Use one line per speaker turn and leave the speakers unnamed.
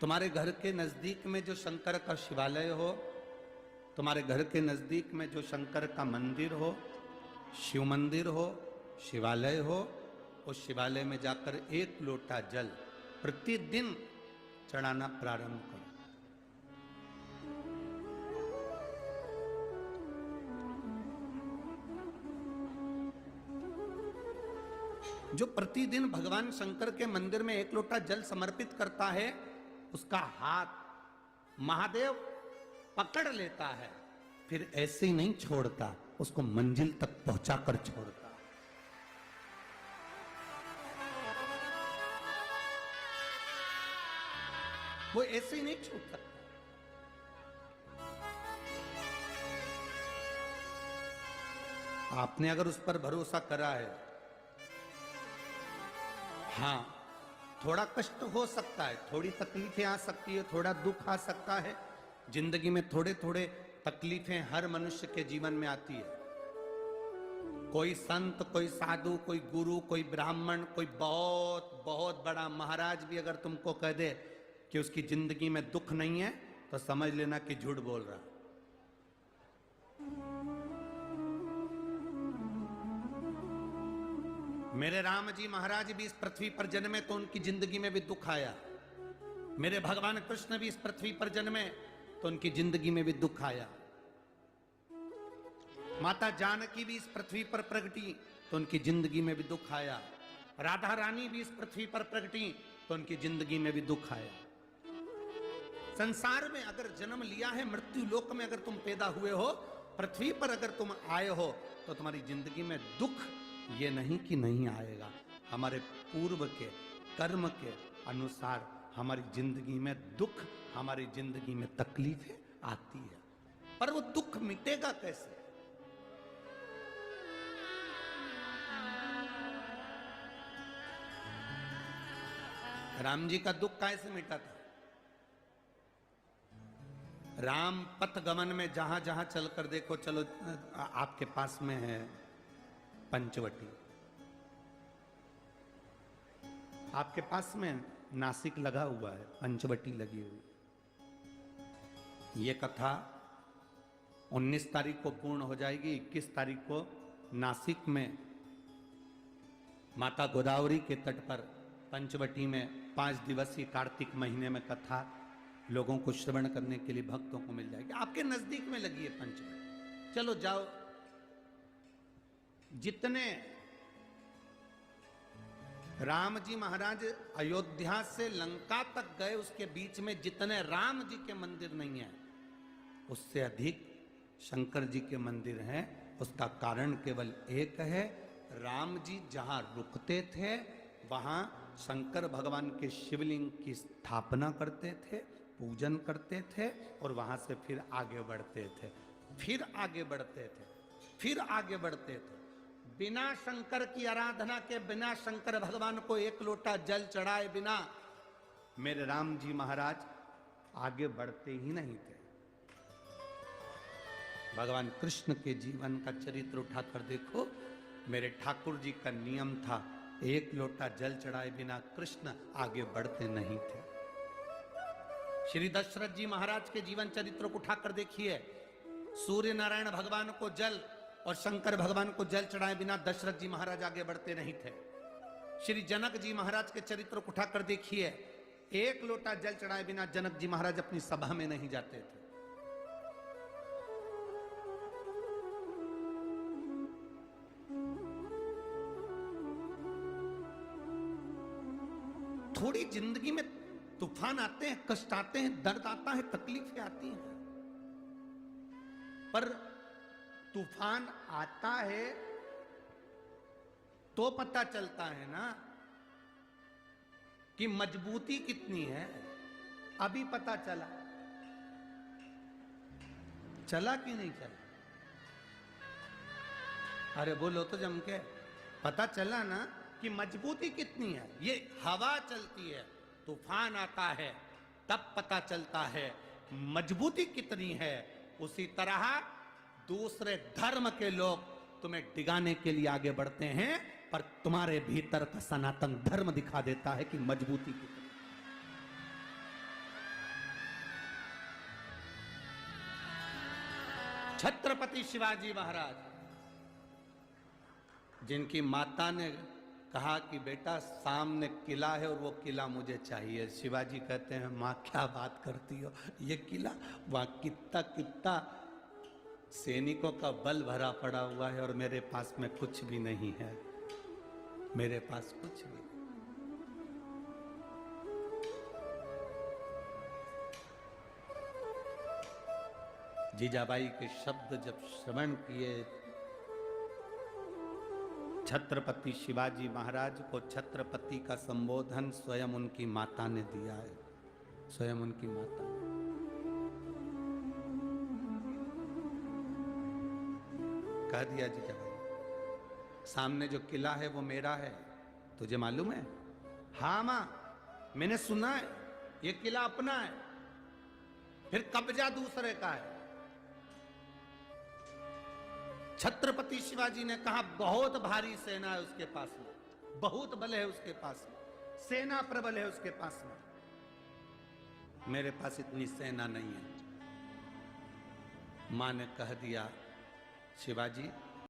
तुम्हारे घर के नजदीक में जो शंकर का शिवालय हो, तुम्हारे घर के नजदीक में जो शंकर का मंदिर हो, शिव मंदिर हो, शिवालय हो, उस शिवालय में जाकर 1 लोटा जल प्रतिदिन चढ़ाना प्रारंभ करो। जो प्रतिदिन भगवान शंकर के मंदिर में 1 लोटा जल समर्पित करता है, उसका हाथ महादेव पकड़ लेता है, फिर ऐसे ही नहीं छोड़ता, उसको मंजिल तक पहुंचाकर छोड़ता। वो ऐसे ही नहीं छूट सकता। आपने अगर उस पर भरोसा करा है, हां, थोड़ा कष्ट हो सकता है, थोड़ी तकलीफें आ सकती है, थोड़ा दुख आ सकता है। जिंदगी में थोड़े थोड़े तकलीफें हर मनुष्य के जीवन में आती है। कोई संत, कोई साधु, कोई गुरु, कोई ब्राह्मण, कोई बहुत बहुत बड़ा महाराज भी अगर तुमको कह दे कि उसकी जिंदगी में दुख नहीं है, तो समझ लेना कि झूठ बोल रहा। मेरे राम जी महाराज भी इस पृथ्वी पर जन्मे तो उनकी जिंदगी में भी दुख आया। मेरे भगवान कृष्ण भी इस पृथ्वी पर जन्मे तो उनकी जिंदगी में भी दुख आया। माता जानकी भी इस पृथ्वी पर प्रगटी तो उनकी जिंदगी में भी दुख आया। राधा रानी भी इस पृथ्वी पर प्रगटी तो उनकी जिंदगी में भी दुख आया। संसार में अगर जन्म लिया है, मृत्यु लोक में अगर तुम पैदा हुए हो, पृथ्वी पर अगर तुम आए हो, तो तुम्हारी जिंदगी में दुख ये नहीं कि नहीं आएगा। हमारे पूर्व के कर्म के अनुसार हमारी जिंदगी में दुख, हमारी जिंदगी में तकलीफें आती है, पर वो दुख मिटेगा कैसे? राम जी का दुख कैसे मिटा था? राम पथ गमन में जहां जहां चलकर देखो, चलो आपके पास में है पंचवटी, आपके पास में नासिक लगा हुआ है, पंचवटी लगी हुई। ये कथा 19 तारीख को पूर्ण हो जाएगी। 21 तारीख को नासिक में माता गोदावरी के तट पर पंचवटी में 5 दिवसीय कार्तिक महीने में कथा लोगों को श्रवण करने के लिए भक्तों को मिल जाएगी। आपके नजदीक में लगी है पंचवटी, चलो जाओ। जितने राम जी महाराज अयोध्या से लंका तक गए, उसके बीच में जितने राम जी के मंदिर नहीं है, उससे अधिक शंकर जी के मंदिर हैं। उसका कारण केवल एक है, राम जी जहां रुकते थे वहां शंकर भगवान के शिवलिंग की स्थापना करते थे, पूजन करते थे, और वहां से फिर आगे बढ़ते थे, फिर आगे बढ़ते थे, फिर आगे बढ़ते थे। बिना शंकर की आराधना के, बिना शंकर भगवान को 1 लोटा जल चढ़ाए बिना मेरे राम जी महाराज आगे बढ़ते ही नहीं थे। भगवान कृष्ण के जीवन का चरित्र उठाकर देखो। मेरे ठाकुर जी का नियम था, 1 लोटा जल चढ़ाए बिना कृष्ण आगे बढ़ते नहीं थे। श्री दशरथ जी महाराज के जीवन चरित्र को उठाकर देखिए। सूर्य नारायण भगवान को जल और शंकर भगवान को जल चढ़ाए बिना दशरथ जी महाराज आगे बढ़ते नहीं थे। श्री जनक जी महाराज के चरित्र को उठाकर देखिए। 1 लोटा जल चढ़ाए बिना जनक जी महाराज अपनी सभा में नहीं जाते थे। थोड़ी जिंदगी में तूफान आते हैं, कष्ट आते हैं, दर्द आता है, तकलीफें आती हैं, पर तूफान आता है तो पता चलता है ना कि मजबूती कितनी है। अभी पता चला, चला कि नहीं चला? अरे बोलो तो जम के, पता चला ना कि मजबूती कितनी है। ये हवा चलती है, तूफान आता है, तब पता चलता है मजबूती कितनी है। उसी तरह दूसरे धर्म के लोग तुम्हें डिगाने के लिए आगे बढ़ते हैं, पर तुम्हारे भीतर का सनातन धर्म दिखा देता है कि मजबूती कितनी। छत्रपति शिवाजी महाराज, जिनकी माता ने कहा कि बेटा सामने किला है और वो किला मुझे चाहिए। शिवाजी कहते हैं माँ क्या बात करती हो, ये किला वहां कितना कितना सैनिकों का बल भरा पड़ा हुआ है और मेरे पास में कुछ भी नहीं है, मेरे पास कुछ भी नहीं। जीजाबाई के शब्द जब श्रवण किए, छत्रपति शिवाजी महाराज को छत्रपति का संबोधन स्वयं उनकी माता ने दिया है, स्वयं उनकी माता ने। कह दिया जीजाबाई, सामने जो किला है वो मेरा है, तुझे मालूम है? हाँ मां, मैंने सुना है ये किला अपना है, फिर कब्जा दूसरे का है। छत्रपति शिवाजी ने कहा बहुत भारी सेना है उसके पास में, बहुत बल है उसके पास में, सेना प्रबल है उसके पास में, मेरे पास इतनी सेना नहीं है। मां ने कह दिया शिवाजी